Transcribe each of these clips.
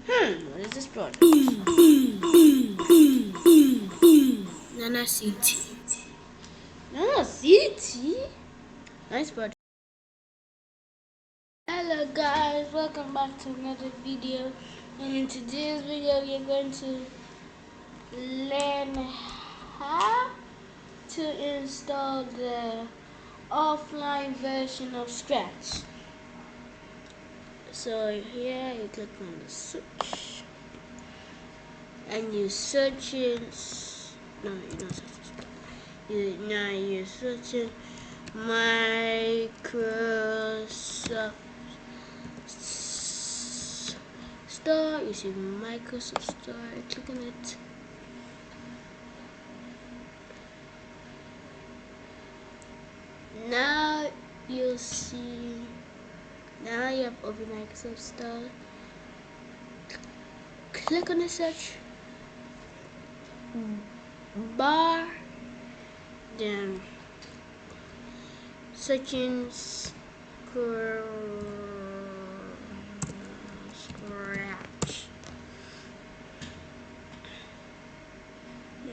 What is this project? Nana City. Nana City? Nice project. Hello guys, welcome back to another video. And in today's video, we are going to learn how to install the offline version of Scratch. So here you click on the search and you search it. No, you don't search it. Now you're searching Microsoft Store. You see Microsoft Store. Click on it. Now you'll see. Now you have open Microsoft Store. Click on the search bar, then searching Scratch.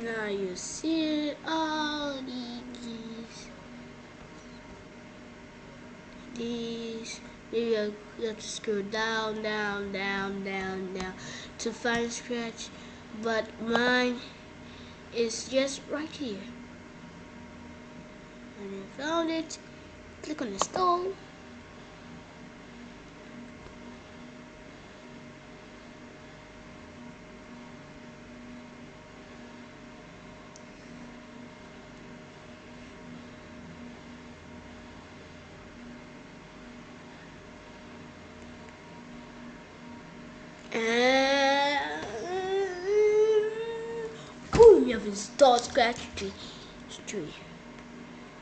Now you see all these. Maybe you have to scroll down to find Scratch, but mine is just right here. When you found it, click on install. And boom, you have installed Scratch 3.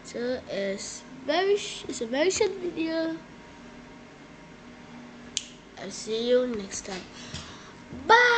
So it's a very short video. I'll see you next time. Bye.